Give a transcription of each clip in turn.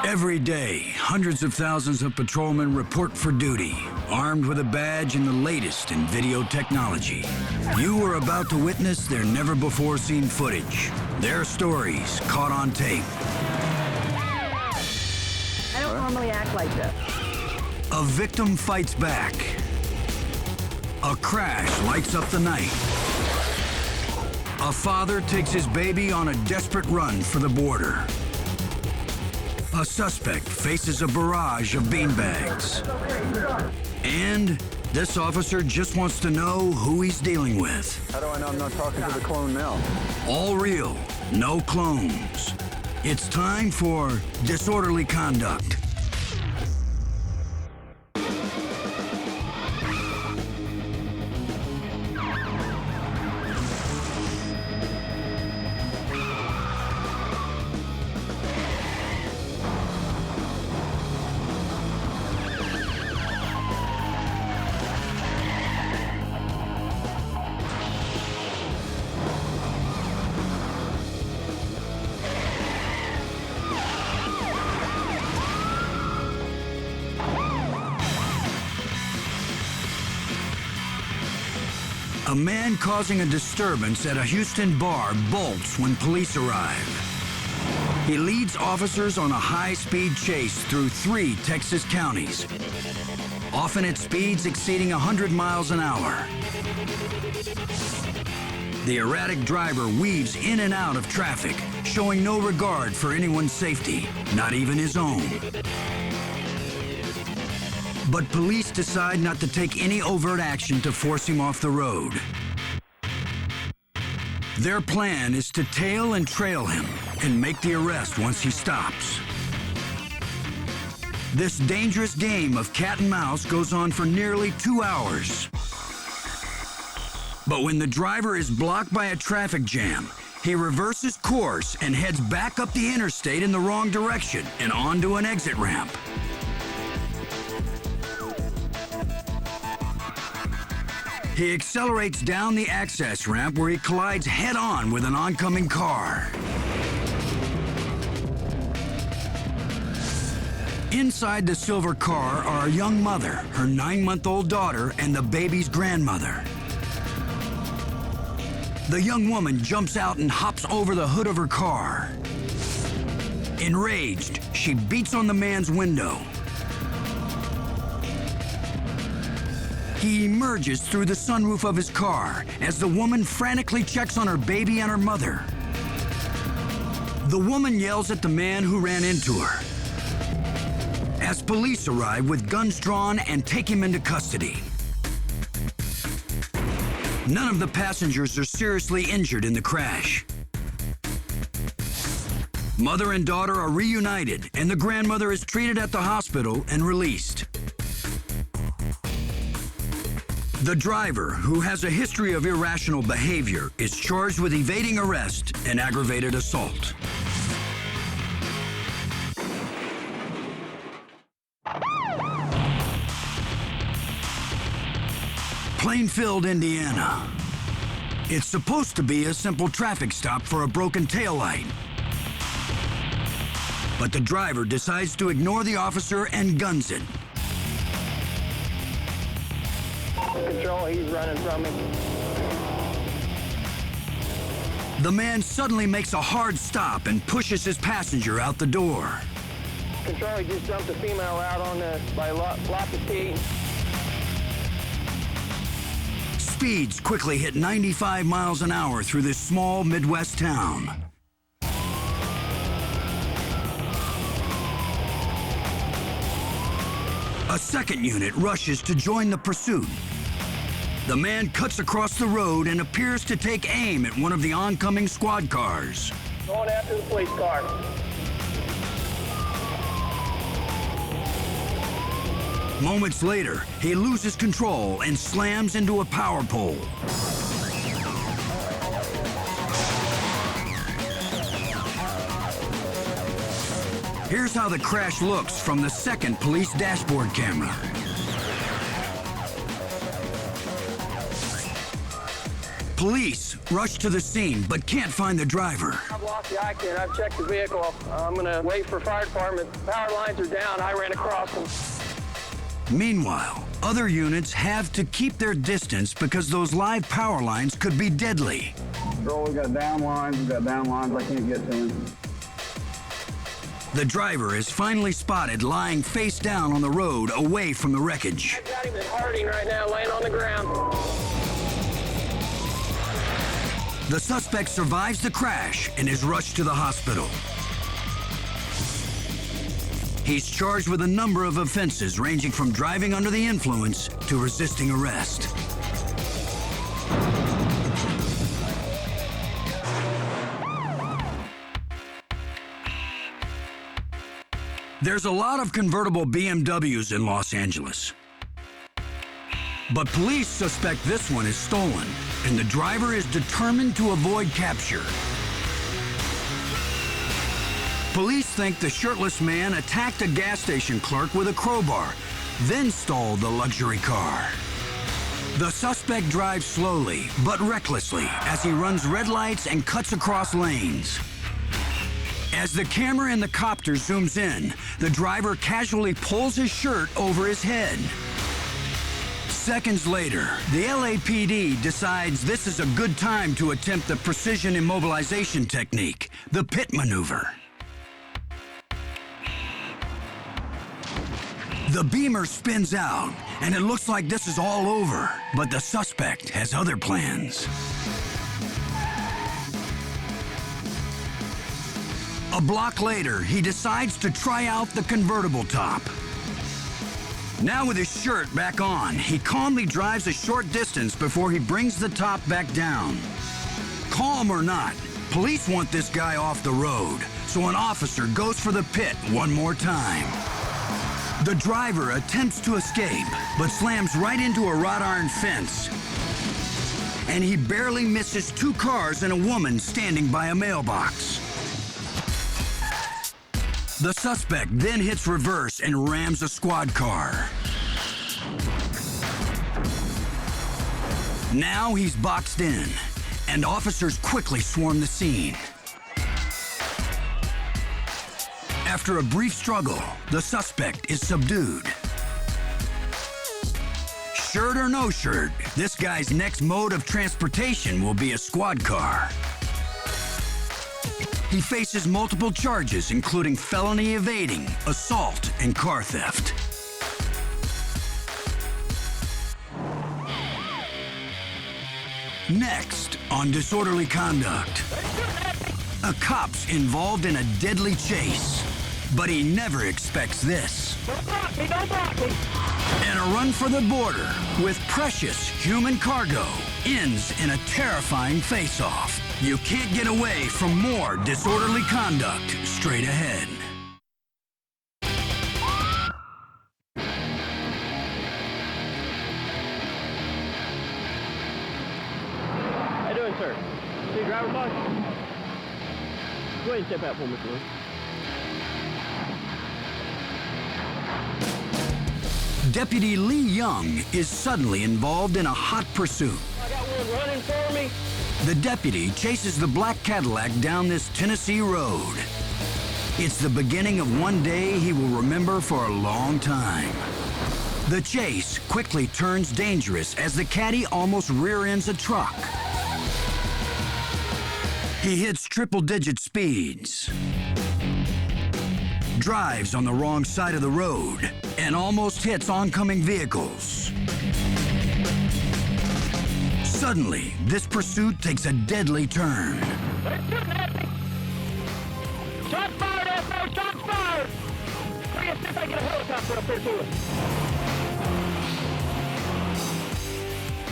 Every day, hundreds of thousands of patrolmen report for duty, armed with a badge and the latest in video technology. You are about to witness their never-before-seen footage, their stories caught on tape. I don't normally act like this. A victim fights back. A crash lights up the night. A father takes his baby on a desperate run for the border. A suspect faces a barrage of beanbags. And this officer just wants to know who he's dealing with. How do I know I'm not talking to the clone now? All real, no clones. It's time for Disorderly Conduct. A man causing a disturbance at a Houston bar bolts when police arrive. He leads officers on a high-speed chase through 3 Texas counties, often at speeds exceeding 100 miles an hour. The erratic driver weaves in and out of traffic, showing no regard for anyone's safety, not even his own. But police decide not to take any overt action to force him off the road. Their plan is to tail and trail him and make the arrest once he stops. This dangerous game of cat and mouse goes on for nearly 2 hours. But when the driver is blocked by a traffic jam, he reverses course and heads back up the interstate in the wrong direction and onto an exit ramp. He accelerates down the access ramp where he collides head-on with an oncoming car. Inside the silver car are a young mother, her 9-month-old daughter, and the baby's grandmother. The young woman jumps out and hops over the hood of her car. Enraged, she beats on the man's window. He emerges through the sunroof of his car as the woman frantically checks on her baby and her mother. The woman yells at the man who ran into her. As police arrive with guns drawn and take him into custody. None of the passengers are seriously injured in the crash. Mother and daughter are reunited, and the grandmother is treated at the hospital and released. The driver, who has a history of irrational behavior, is charged with evading arrest and aggravated assault. Plainfield, Indiana. It's supposed to be a simple traffic stop for a broken taillight. But the driver decides to ignore the officer and guns it. Control, he's running from me. The man suddenly makes a hard stop and pushes his passenger out the door. Control, he just dumped a female out on by Lopez T. Speeds quickly hit 95 miles an hour through this small Midwest town. A second unit rushes to join the pursuit. The man cuts across the road and appears to take aim at one of the oncoming squad cars. Going after the police car. Moments later, he loses control and slams into a power pole. Here's how the crash looks from the second police dashboard camera. Police rush to the scene but can't find the driver. I've lost the icon. I've checked the vehicle. I'm gonna wait for fire department. Power lines are down. I ran across them. Meanwhile, other units have to keep their distance because those live power lines could be deadly. Bro, we got down lines. I can't get to him. The driver is finally spotted lying face down on the road away from the wreckage. I've got him in Harding right now, laying on the ground. The suspect survives the crash and is rushed to the hospital. He's charged with a number of offenses ranging from driving under the influence to resisting arrest. There's a lot of convertible BMWs in Los Angeles. But police suspect this one is stolen, and the driver is determined to avoid capture. Police think the shirtless man attacked a gas station clerk with a crowbar, then stole the luxury car. The suspect drives slowly, but recklessly, as he runs red lights and cuts across lanes. As the camera in the copter zooms in, the driver casually pulls his shirt over his head. Seconds later, the LAPD decides this is a good time to attempt the precision immobilization technique, the pit maneuver. The Beamer spins out, and it looks like this is all over, but the suspect has other plans. A block later, he decides to try out the convertible top. Now with his shirt back on, he calmly drives a short distance before he brings the top back down. Calm or not, police want this guy off the road, so an officer goes for the pit one more time. The driver attempts to escape, but slams right into a wrought iron fence. And he barely misses two cars and a woman standing by a mailbox. The suspect then hits reverse and rams a squad car. Now he's boxed in, and officers quickly swarm the scene. After a brief struggle, the suspect is subdued. Shirt or no shirt, this guy's next mode of transportation will be a squad car. He faces multiple charges, including felony evading, assault, and car theft. Next, on disorderly conduct, a cop's involved in a deadly chase, but he never expects this. Don't block me! And a run for the border with precious human cargo ends in a terrifying face-off. You can't get away from more disorderly conduct straight ahead. How you doing, sir? See your driver's license? Go ahead and step out for me, please. Deputy Lee Young is suddenly involved in a hot pursuit. I got one running for me. The deputy chases the black Cadillac down this Tennessee road. It's the beginning of one day he will remember for a long time. The chase quickly turns dangerous as the caddy almost rear-ends a truck. He hits triple-digit speeds, drives on the wrong side of the road, and almost hits oncoming vehicles. Suddenly, this pursuit takes a deadly turn. They're shooting at me. Shots fired, SO! Shots fired! Hurry up, see if I can get a helicopter up there to us.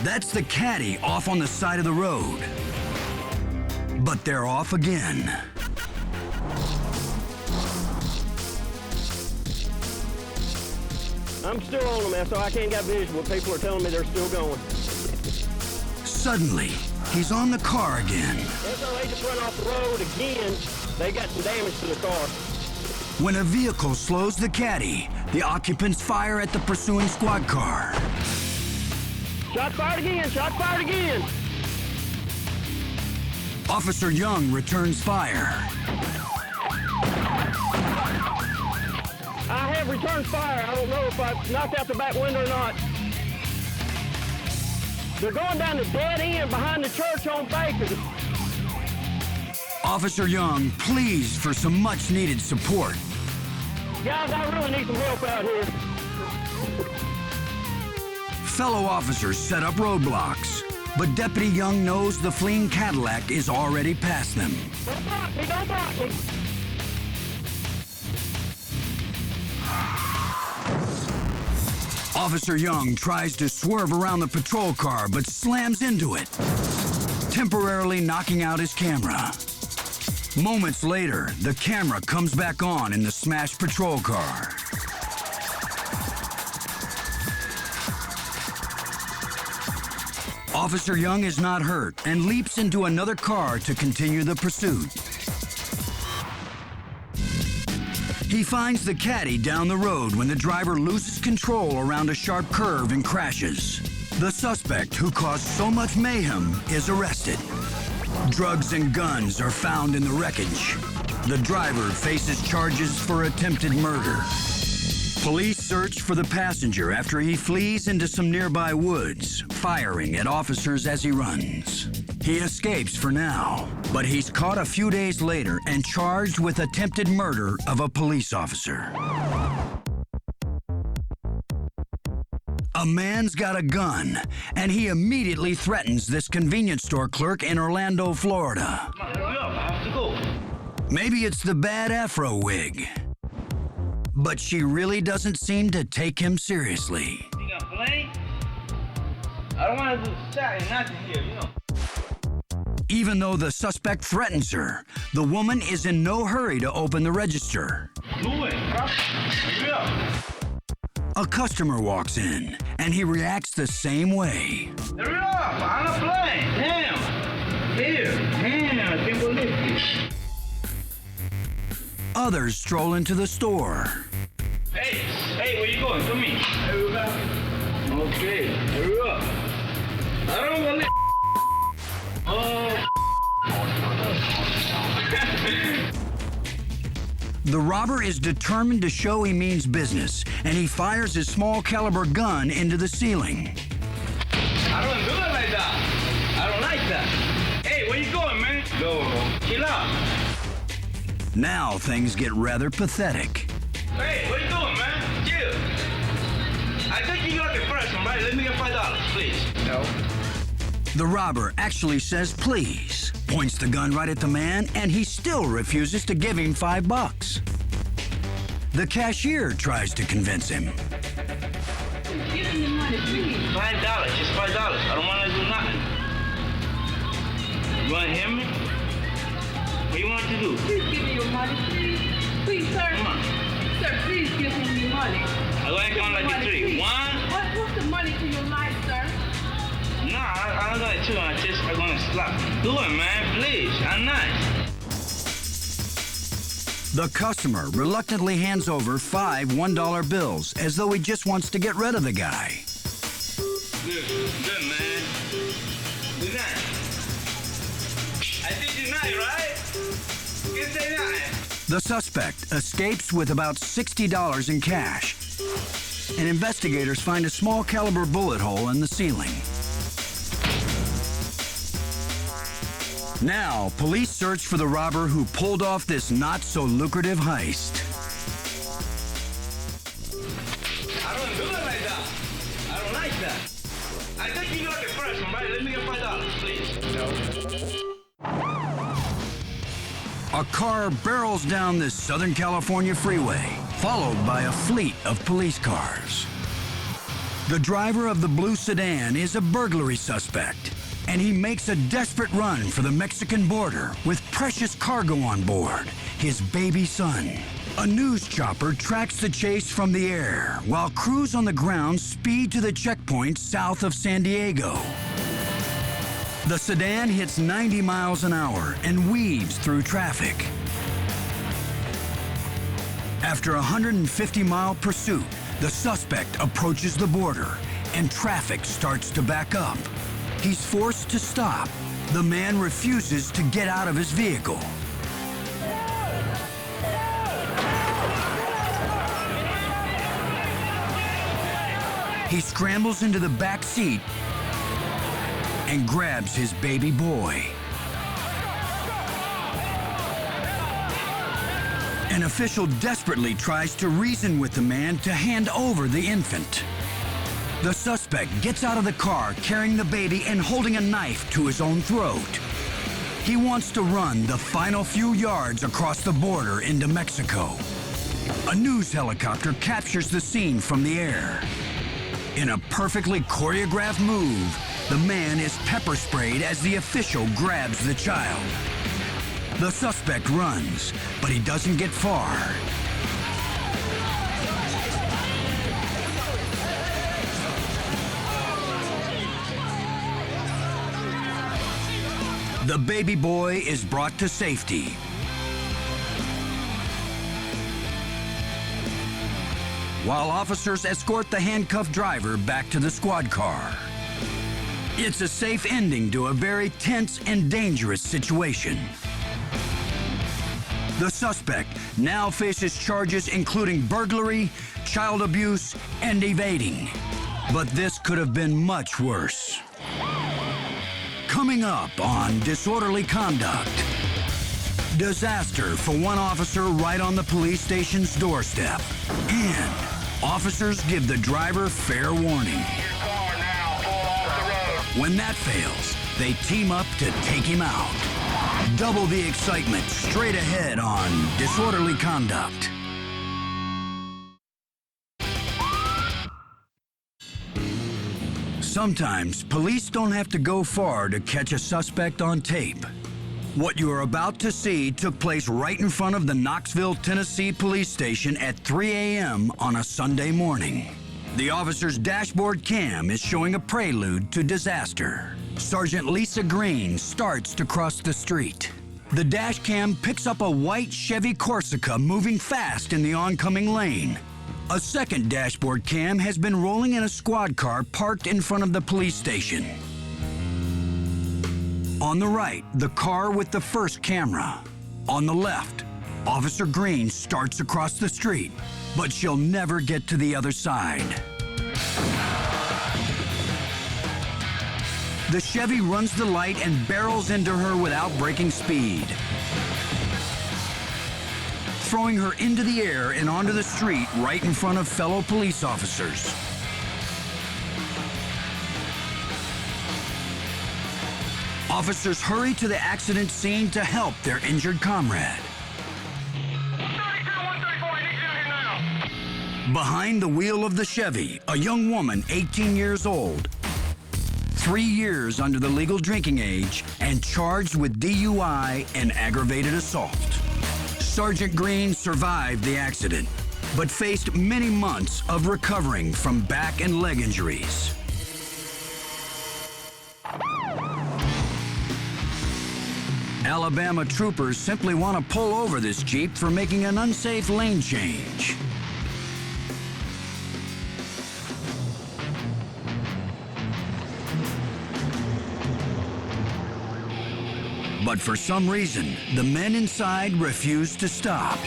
That's the caddy off on the side of the road. But they're off again. I'm still on them, SO. I can't get visual. People are telling me they're still going. Suddenly, he's on the car again. SO, they just run off the road again. They got some damage to the car. When a vehicle slows the caddy, the occupants fire at the pursuing squad car. Shots fired again! Shots fired again! Officer Young returns fire. I have returned fire. I don't know if I knocked out the back window or not. They're going down the dead end behind the church on Baker. Officer Young pleads for some much-needed support. Guys, I really need some help out here. Fellow officers set up roadblocks, but Deputy Young knows the fleeing Cadillac is already past them. Don't block me, don't block me. Officer Young tries to swerve around the patrol car, but slams into it, temporarily knocking out his camera. Moments later, the camera comes back on in the smashed patrol car. Officer Young is not hurt and leaps into another car to continue the pursuit. He finds the caddy down the road when the driver loses control around a sharp curve and crashes. The suspect, who caused so much mayhem, is arrested. Drugs and guns are found in the wreckage. The driver faces charges for attempted murder. Police search for the passenger after he flees into some nearby woods, firing at officers as he runs. He escapes for now, but he's caught a few days later and charged with attempted murder of a police officer. A man's got a gun, and he immediately threatens this convenience store clerk in Orlando, Florida. Maybe it's the bad afro wig, but she really doesn't seem to take him seriously. You gonna play? I don't want to do shot and nothing here, you know. Even though the suspect threatens her, the woman is in no hurry to open the register. Do it, bro. Hurry up. A customer walks in, and he reacts the same way. Hurry up. I'm not playing. Damn. Here. Damn. I can't believe it. Others stroll into the store. Hey. Hey, where you going? Come here. Hurry up. Okay. Hurry up. I don't believe. Oh. The robber is determined to show he means business, and he fires his small caliber gun into the ceiling. I don't do it like that. I don't like that. Hey, where you going, man? Go. Chill out. Now things get rather pathetic. Hey, where you going, man? Chill. I think you got the first one, right? Let me get $5, please. No. The robber actually says please, points the gun right at the man, and he still refuses to give him $5. The cashier tries to convince him. Give me the money, please. $5, just $5. I don't want to do nothing. You want to hear me? What do you want to do? Please give me your money, please. Please, sir. Come on. Sir, please give him your money. I'm going to count like the three. Please. One. What's the money to your life, sir? No, I'm going to two. I'm going to slap. Do it, man. Please. I'm not. The customer reluctantly hands over 5 $1 bills as though he just wants to get rid of the guy. Good, man. Good night. I think you're nice, right? You say nice. The suspect escapes with about $60 in cash, and investigators find a small caliber bullet hole in the ceiling. Now, police search for the robber who pulled off this not-so-lucrative heist. I don't do it like that. I don't like that. I think you got the first one, right? Let me get $5, please. No. A car barrels down this Southern California freeway, followed by a fleet of police cars. The driver of the blue sedan is a burglary suspect, and he makes a desperate run for the Mexican border with precious cargo on board, his baby son. A news chopper tracks the chase from the air, while crews on the ground speed to the checkpoint south of San Diego. The sedan hits 90 miles an hour and weaves through traffic. After a 150-mile pursuit, the suspect approaches the border, and traffic starts to back up. He's forced to stop The man refuses to get out of his vehicle. He scrambles into the back seat and grabs his baby boy. An official desperately tries to reason with the man to hand over the infant. The suspect gets out of the car carrying the baby and holding a knife to his own throat. He wants to run the final few yards across the border into Mexico. A news helicopter captures the scene from the air. In a perfectly choreographed move, the man is pepper sprayed as the official grabs the child. The suspect runs, but he doesn't get far. The baby boy is brought to safety. While officers escort the handcuffed driver back to the squad car. It's a safe ending to a very tense and dangerous situation. The suspect now faces charges including burglary, child abuse, and evading. But this could have been much worse. Coming up on Disorderly Conduct. Disaster for one officer right on the police station's doorstep. And officers give the driver fair warning. When that fails, they team up to take him out. Double the excitement straight ahead on Disorderly Conduct. Sometimes police don't have to go far to catch a suspect on tape. What you are about to see took place right in front of the Knoxville, Tennessee police station at 3 a.m. on a Sunday morning. The officer's dashboard cam is showing a prelude to disaster. Sergeant Lisa Green starts to cross the street. The dash cam picks up a white Chevy Corsica moving fast in the oncoming lane. A second dashboard cam has been rolling in a squad car parked in front of the police station. On the right, the car with the first camera. On the left, Officer Green starts across the street, but she'll never get to the other side. The Chevy runs the light and barrels into her without breaking speed, throwing her into the air and onto the street right in front of fellow police officers. Officers hurry to the accident scene to help their injured comrade. Behind the wheel of the Chevy, a young woman, 18 years old, 3 years under the legal drinking age, and charged with DUI and aggravated assault. Sergeant Green survived the accident, but faced many months of recovering from back and leg injuries. Alabama troopers simply want to pull over this Jeep for making an unsafe lane change. But for some reason, the men inside refuse to stop.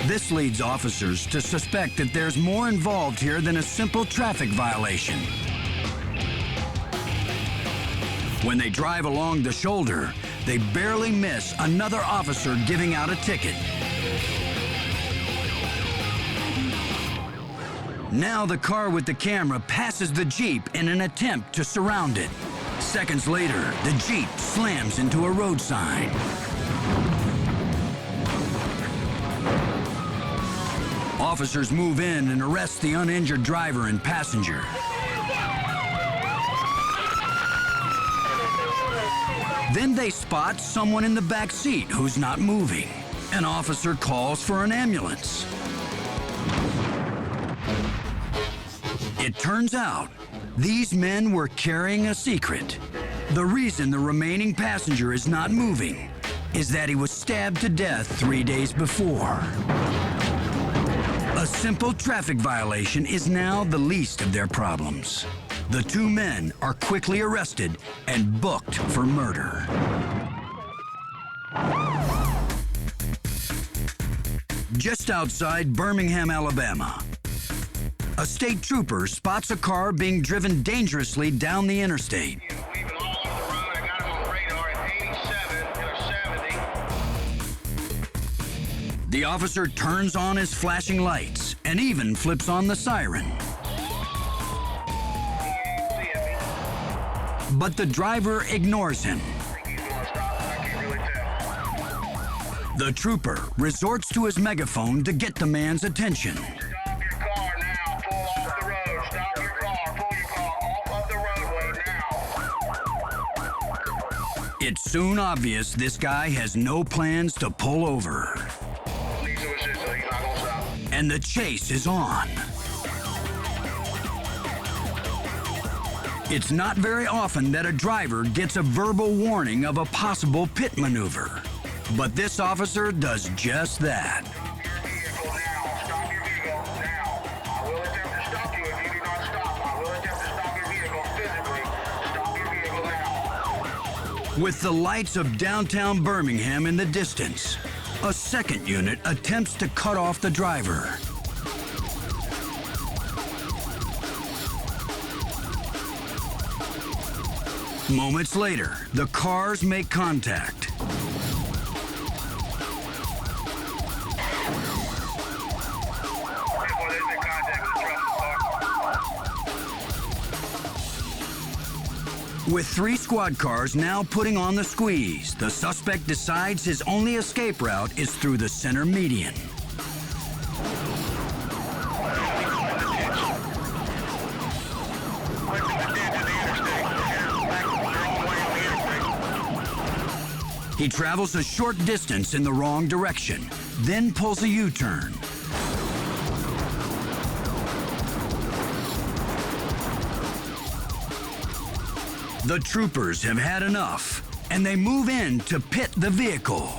This leads officers to suspect that there's more involved here than a simple traffic violation. When they drive along the shoulder, they barely miss another officer giving out a ticket. Now the car with the camera passes the Jeep in an attempt to surround it. Seconds later, the Jeep slams into a road sign. Officers move in and arrest the uninjured driver and passenger. Then they spot someone in the back seat who's not moving. An officer calls for an ambulance. It turns out, these men were carrying a secret. The reason the remaining passenger is not moving is that he was stabbed to death 3 days before. A simple traffic violation is now the least of their problems. The two men are quickly arrested and booked for murder. Just outside Birmingham, Alabama, a state trooper spots a car being driven dangerously down the interstate. Leaving all over the road. I got him on radar at 87 and a 70. The officer turns on his flashing lights and even flips on the siren. But the driver ignores him. The trooper resorts to his megaphone to get the man's attention. Stop your car now. Pull off the road. Stop your car. Pull your car off of the roadway now. It's soon obvious this guy has no plans to pull over. Need to assist, so you're not gonna stop. And the chase is on. It's not very often that a driver gets a verbal warning of a possible pit maneuver. But this officer does just that. Stop your vehicle now. Stop your vehicle now. I will attempt to stop you if you do not stop. I will attempt to stop your vehicle physically. Stop your vehicle now. With the lights of downtown Birmingham in the distance, a second unit attempts to cut off the driver. Moments later, the cars make contact. With 3 squad cars now putting on the squeeze, the suspect decides his only escape route is through the center median. He travels a short distance in the wrong direction, then pulls a U-turn. The troopers have had enough, and they move in to pit the vehicle.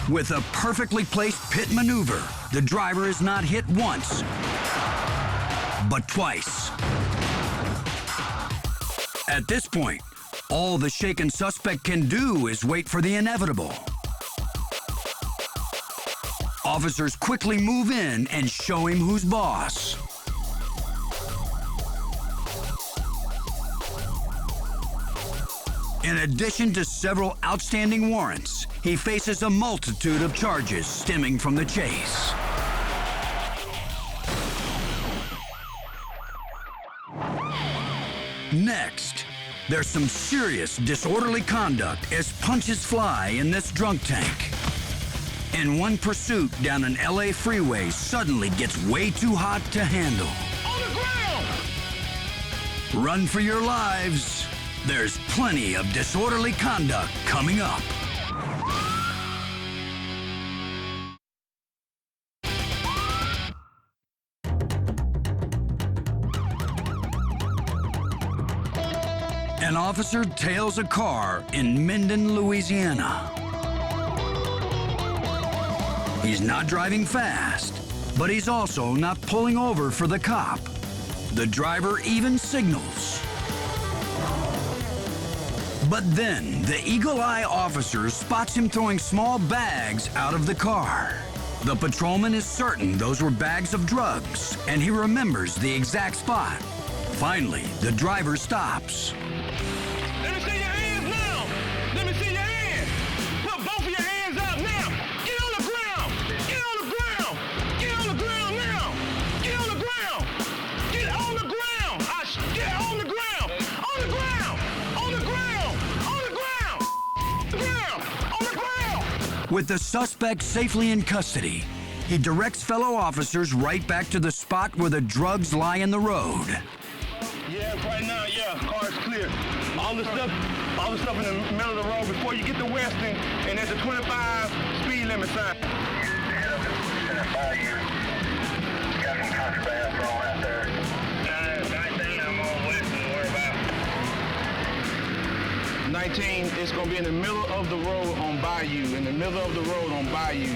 With a perfectly placed pit maneuver, the driver is not hit once, but twice. At this point, all the shaken suspect can do is wait for the inevitable. Officers quickly move in and show him who's boss. In addition to several outstanding warrants, he faces a multitude of charges stemming from the chase. Next, there's some serious disorderly conduct as punches fly in this drunk tank. And one pursuit down an LA freeway suddenly gets way too hot to handle. On the ground! Run for your lives. There's plenty of disorderly conduct coming up. An officer tails a car in Minden, Louisiana. He's not driving fast, but he's also not pulling over for the cop. The driver even signals. But then, the eagle-eye officer spots him throwing small bags out of the car. The patrolman is certain those were bags of drugs, and he remembers the exact spot. Finally, the driver stops. Let me see your hands now! Let me see your hands! Put both of your hands up now! Get on the ground! Get on the ground! Get on the ground now! Get on the ground! Get on the ground! Get on the ground! On the ground! On the ground! On the ground! Ground! On the ground! With the suspect safely in custody, he directs fellow officers right back to the spot where the drugs lie in the road. Yeah, right now, yeah, car's clear. All the stuff in the middle of the road before you get to Weston, and there's a 25 speed limit sign. Got some contraband thrown out there. I'm on Weston, where about? 19, it's gonna be in the middle of the road on Bayou,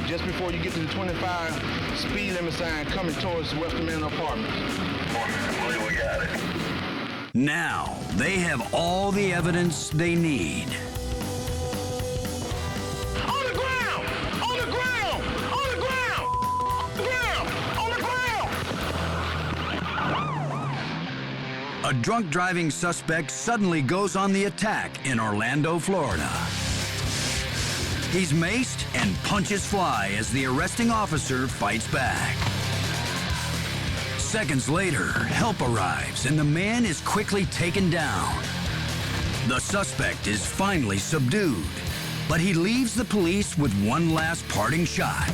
just before you get to the 25 speed limit sign coming towards Western Manor Apartments. We got it. Now, they have all the evidence they need. On the ground! On the ground! On the ground! On the ground! On the ground! A drunk driving suspect suddenly goes on the attack in Orlando, Florida. He's maced and punches fly as the arresting officer fights back. Seconds later, help arrives and the man is quickly taken down. The suspect is finally subdued, but he leaves the police with one last parting shot.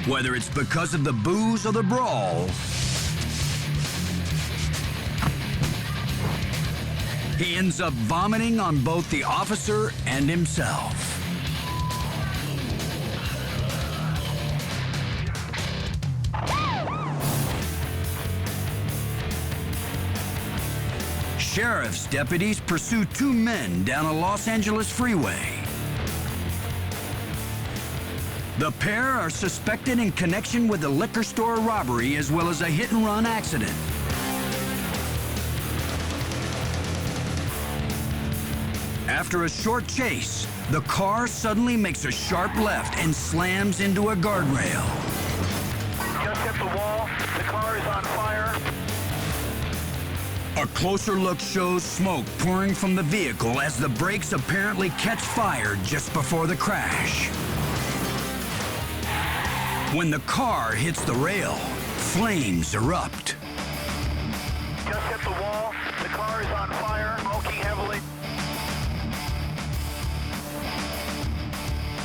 Whether it's because of the booze or the brawl, he ends up vomiting on both the officer and himself. Sheriff's deputies pursue two men down a Los Angeles freeway. The pair are suspected in connection with a liquor store robbery as well as a hit-and-run accident. After a short chase, the car suddenly makes a sharp left and slams into a guardrail. Just hit the wall. The car is on fire. A closer look shows smoke pouring from the vehicle as the brakes apparently catch fire just before the crash. When the car hits the rail, flames erupt. Just hit the wall. The car is on fire, smoking heavily.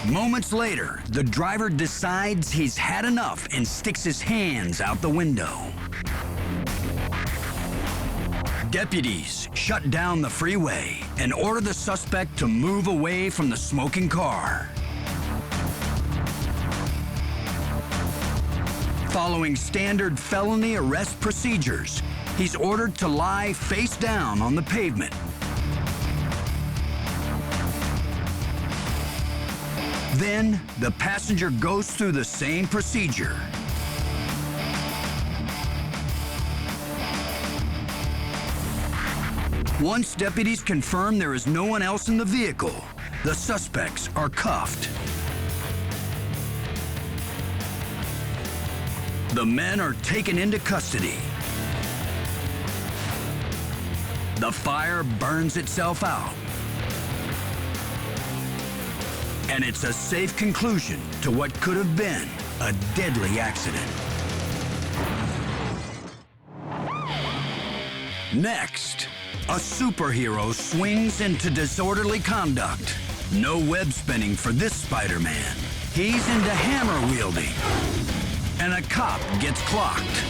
Moments later, the driver decides he's had enough and sticks his hands out the window. Deputies shut down the freeway and order the suspect to move away from the smoking car. Following standard felony arrest procedures, he's ordered to lie face down on the pavement. Then, the passenger goes through the same procedure. Once deputies confirm there is no one else in the vehicle, the suspects are cuffed. The men are taken into custody. The fire burns itself out. And it's a safe conclusion to what could have been a deadly accident. Next, a superhero swings into disorderly conduct. No web spinning for this Spider-Man. He's into hammer wielding. And a cop gets clocked,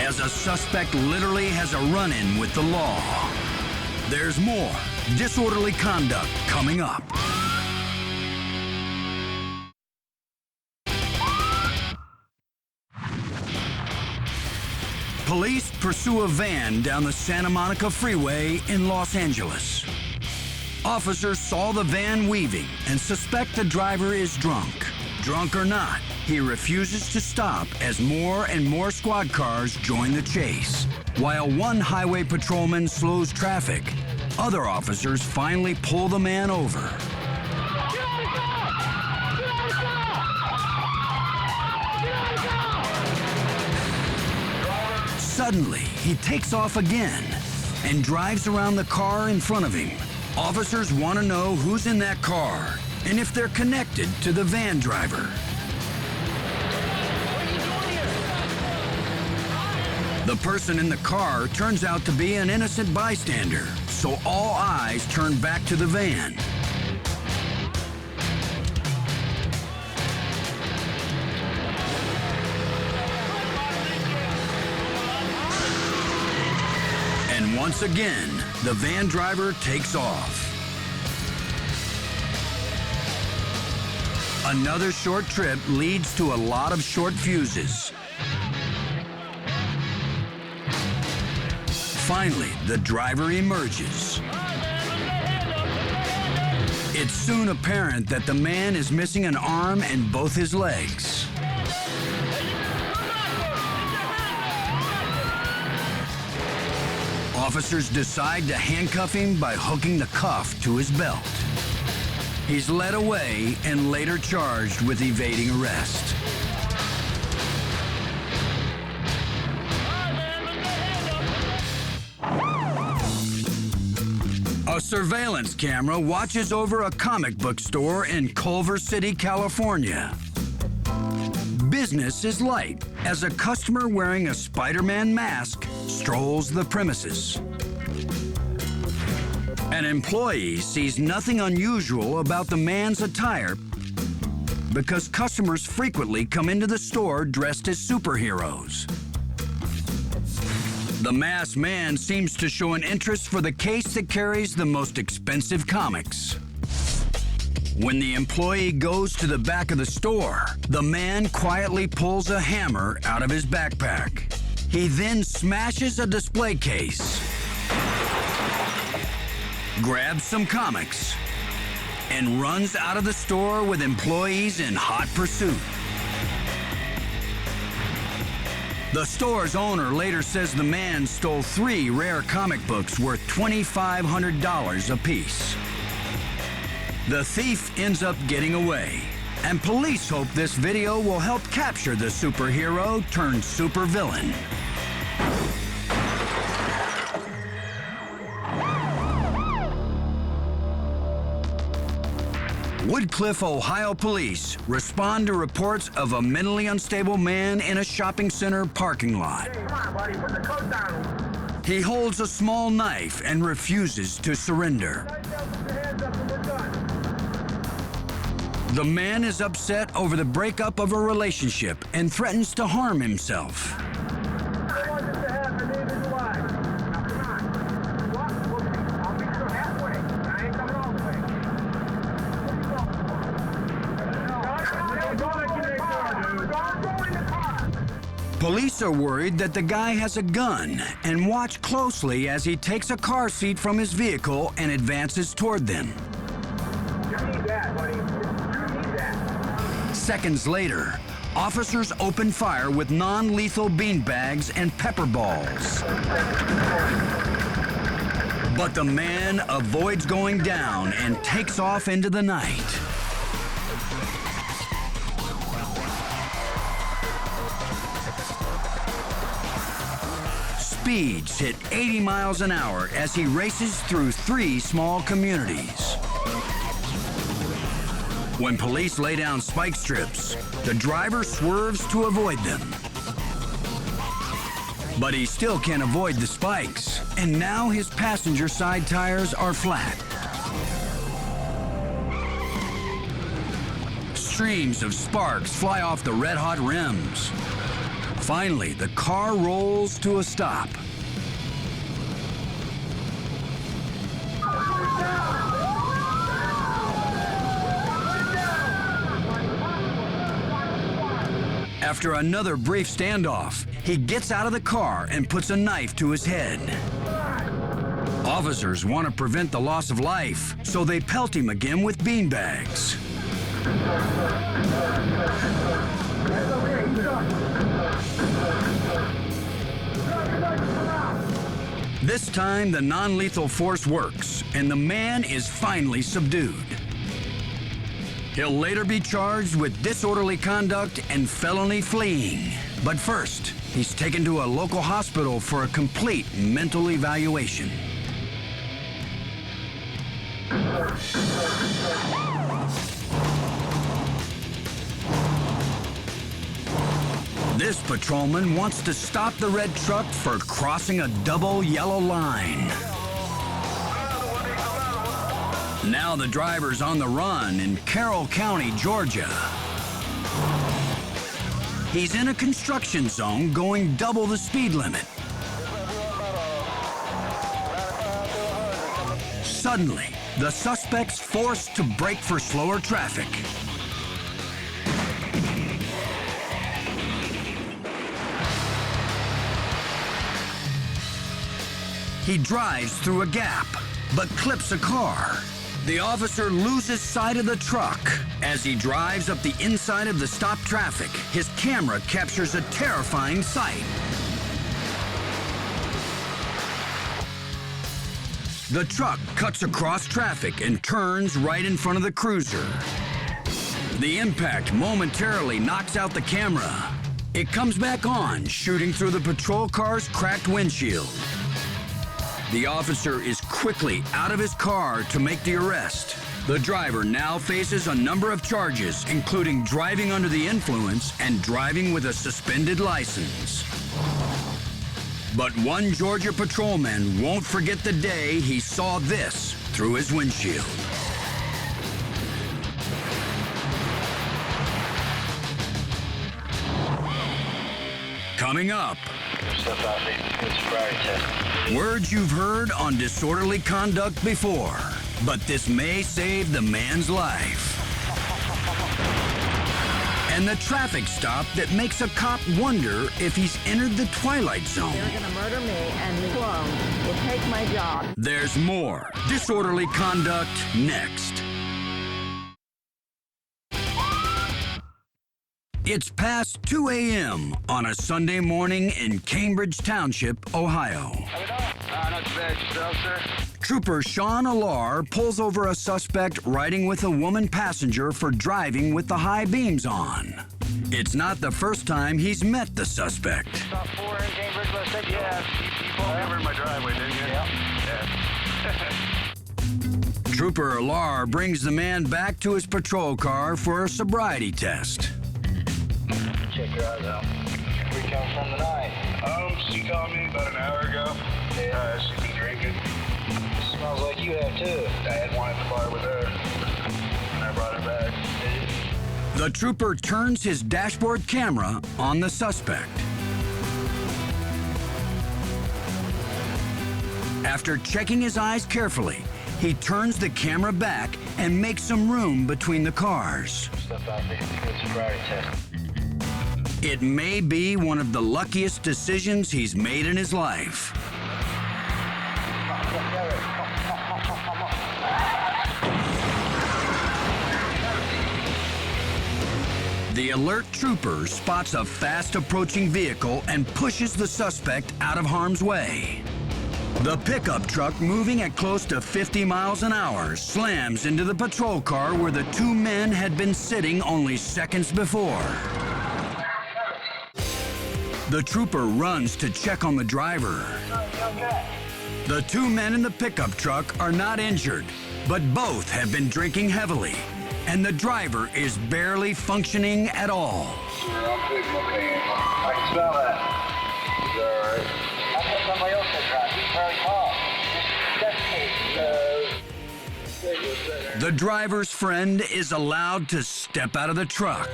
as a suspect literally has a run-in with the law. There's more disorderly conduct coming up. Police pursue a van down the Santa Monica Freeway in Los Angeles. Officers saw the van weaving and suspect the driver is drunk. Drunk or not, he refuses to stop as more and more squad cars join the chase. While one highway patrolman slows traffic, other officers finally pull the man over. Suddenly, he takes off again and drives around the car in front of him. Officers want to know who's in that car and if they're connected to the van driver. The person in the car turns out to be an innocent bystander, so all eyes turn back to the van. And once again, the van driver takes off. Another short trip leads to a lot of short fuses. Finally, the driver emerges. It's soon apparent that the man is missing an arm and both his legs. Officers decide to handcuff him by hooking the cuff to his belt. He's led away and later charged with evading arrest. A surveillance camera watches over a comic book store in Culver City, California. Business is light as a customer wearing a Spider-Man mask strolls the premises. An employee sees nothing unusual about the man's attire because customers frequently come into the store dressed as superheroes. The masked man seems to show an interest for the case that carries the most expensive comics. When the employee goes to the back of the store, the man quietly pulls a hammer out of his backpack. He then smashes a display case, grabs some comics, and runs out of the store with employees in hot pursuit. The store's owner later says the man stole 3 rare comic books worth $2,500 apiece. The thief ends up getting away, and police hope this video will help capture the superhero turned supervillain. Woodcliff, Ohio police respond to reports of a mentally unstable man in a shopping center parking lot. Come on, buddy, put the coat down. He holds a small knife and refuses to surrender. Put your hands up and we're done. The man is upset over the breakup of a relationship and threatens to harm himself. I want this to happen, neither do I. Now, come on. What? We'll see. I'll meet you halfway. I ain't coming all the way. Police are worried that the guy has a gun and watch closely as he takes a car seat from his vehicle and advances toward them. You need that, buddy. You need that. Seconds later, officers open fire with non-lethal beanbags and pepper balls. But the man avoids going down and takes off into the night. Speeds hit 80 miles an hour as he races through 3 small communities. When police lay down spike strips, the driver swerves to avoid them. But he still can't avoid the spikes, and now his passenger side tires are flat. Streams of sparks fly off the red-hot rims. Finally, the car rolls to a stop. After another brief standoff, he gets out of the car and puts a knife to his head. Officers want to prevent the loss of life, so they pelt him again with beanbags. This time, the non-lethal force works, and the man is finally subdued. He'll later be charged with disorderly conduct and felony fleeing. But first, he's taken to a local hospital for a complete mental evaluation. This patrolman wants to stop the red truck for crossing a double yellow line. Now the driver's on the run in Carroll County, Georgia. He's in a construction zone going double the speed limit. Suddenly, the suspect's forced to brake for slower traffic. He drives through a gap, but clips a car. The officer loses sight of the truck. As he drives up the inside of the stopped traffic, his camera captures a terrifying sight. The truck cuts across traffic and turns right in front of the cruiser. The impact momentarily knocks out the camera. It comes back on, shooting through the patrol car's cracked windshield. The officer is quickly out of his car to make the arrest. The driver now faces a number of charges, including driving under the influence and driving with a suspended license. But one Georgia patrolman won't forget the day he saw this through his windshield. Coming up, words you've heard on disorderly conduct before, but this may save the man's life. And the traffic stop that makes a cop wonder if he's entered the twilight zone. They're gonna murder me, and the clone will take my job. There's more disorderly conduct next. It's past 2 a.m. on a Sunday morning in Cambridge Township, Ohio. Not too bad yourself, sir. Trooper Sean Alar pulls over a suspect riding with a woman passenger for driving with the high beams on. It's not the first time he's met the suspect. Stop 4 in Cambridge, let's take Yeah, you pulled over in my driveway, didn't you? Yep. Yeah. Trooper Alar brings the man back to his patrol car for a sobriety test. Check your eyes out. Where you come from tonight? She called me about an hour ago. Yeah. She's been drinking. Smells like you have too. I had one at the bar with her, and I brought her back. The trooper turns his dashboard camera on the suspect. After checking his eyes carefully, he turns the camera back and makes some room between the cars. Step out there. Good sobriety test. It may be one of the luckiest decisions he's made in his life. The alert trooper spots a fast approaching vehicle and pushes the suspect out of harm's way. The pickup truck, moving at close to 50 miles an hour, slams into the patrol car where the two men had been sitting only seconds before. The trooper runs to check on the driver. The two men in the pickup truck are not injured, but both have been drinking heavily, and the driver is barely functioning at all. I'm big, my man. I can smell that. Is that all right? I thought somebody else had tried. He's very tall. The driver's friend is allowed to step out of the truck.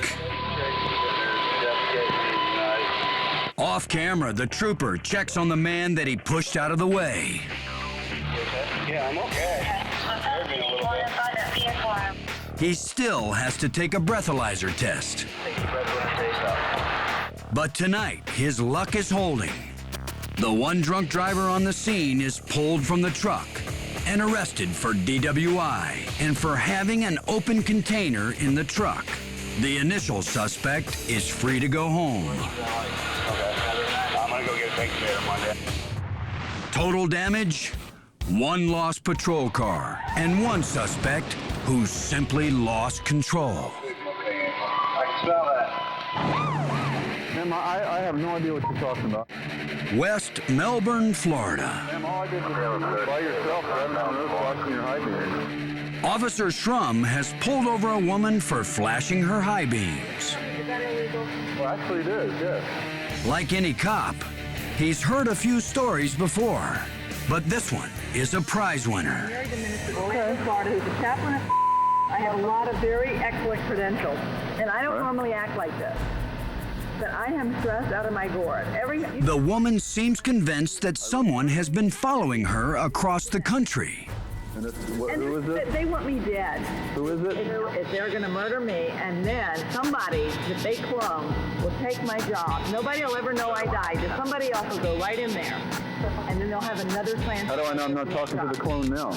Off camera, the trooper checks on the man that he pushed out of the way. Yeah, I'm okay. Scared me a little bit. He still has to take a breathalyzer test. Take a breath when I say stop. But tonight, his luck is holding. The one drunk driver on the scene is pulled from the truck and arrested for DWI and for having an open container in the truck. The initial suspect is free to go home. Okay. I'm gonna go get it taken care of Monday. Total damage? One lost patrol car and one suspect who simply lost control. Big, my man. I can smell that. Ma'am, I have no idea what you're talking about. West Melbourne, Florida. Ma'am, all I did was by yourself, right down the road, watching your high beams. Officer Shrum has pulled over a woman for flashing her high beams. Well, actually it is, yes. Like any cop, he's heard a few stories before, but this one is a prize winner. Married the minister of Florida, who's a chaplain at I have a lot of very excellent credentials, and I don't normally act like this. But I am stressed out of my gourd. The woman seems convinced that someone has been following her across the country. And who is it? They want me dead. Who is it? If they're going to murder me, and then somebody that they clone will take my job. Nobody will ever know I died. Just somebody else will go right in there, and then they'll have another transplant. How do I know I'm not talking to the clone now?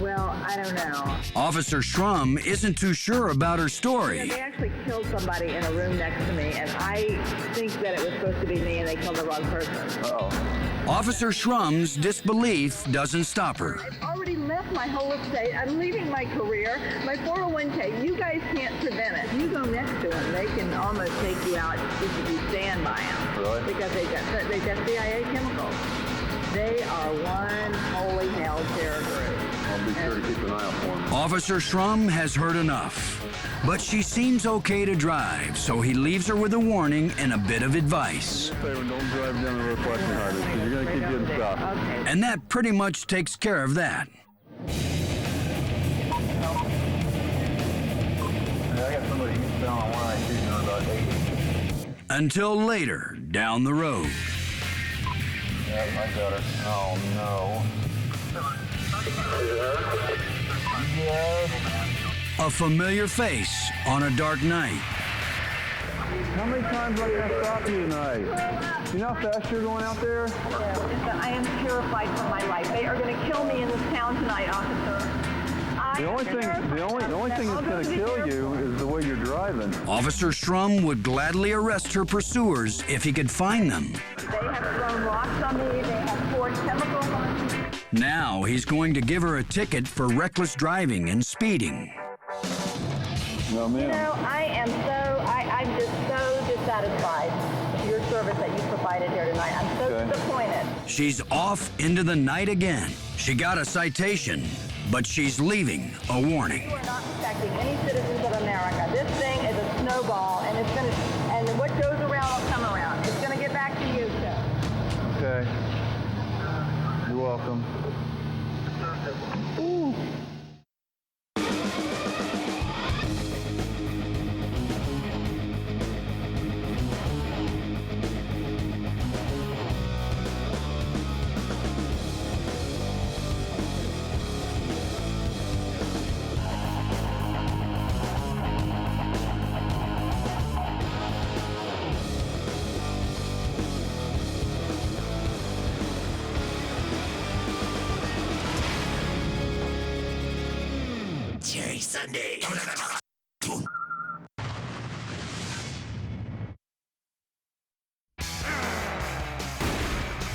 Well, I don't know. Officer Shrum isn't too sure about her story. They actually killed somebody in a room next to me, and I think that it was supposed to be me, and they killed the wrong person. Officer Shrum's disbelief doesn't stop her. I've already left my whole estate. I'm leaving my career, my 401k. You guys can't prevent it. If you go next to them, they can almost take you out just if you stand by them. Really? Because they got CIA chemicals. They are one holy hell terror group. I'll be sure to keep an eye out for him. Officer Shrum has heard enough, but she seems okay to drive, so he leaves her with a warning and a bit of advice. Favor, don't drive down the road flashing hydrants, because you're going to keep getting stopped. Okay. And that pretty much takes care of that. I got somebody eastbound on 192 doing about 80. Until later, down the road. Yeah, I got her. Oh, no. A familiar face on a dark night. How many times am I going to stop you tonight? You know how fast you're going out there? I am terrified for my life. They are going to kill me in this town tonight, officer. The only thing that's going to kill you is the way you're driving. Officer Shrum would gladly arrest her pursuers if he could find them. They have thrown rocks on me. They have poured chemicals on me. Now he's going to give her a ticket for reckless driving and speeding. No, ma'am. You know, I'm just so dissatisfied with your service that you provided here tonight. I'm so disappointed. She's off into the night again. She got a citation, but she's leaving a warning. You are not protecting any citizens of America. This thing is a snowball, and it's going to, and what goes around will come around. It's going to get back to you, too. Okay. You're welcome. Ooh. Sunday.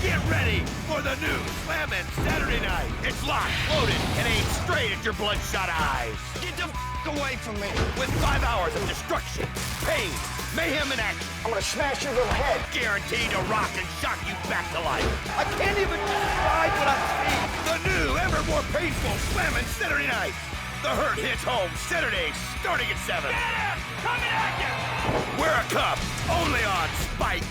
Get ready for the new Slammin' Saturday night. It's locked, loaded, and aimed straight at your bloodshot eyes. Get the away from me. With 5 hours of destruction, pain, mayhem, and action. I'm gonna smash your little head. Guaranteed to rock and shock you back to life. I can't even describe what I've seen. The new, ever more painful Slammin' Saturday night. The Hurt hits home Saturday, starting at 7. Get him! Coming at you! Wear a cup, only on Spike.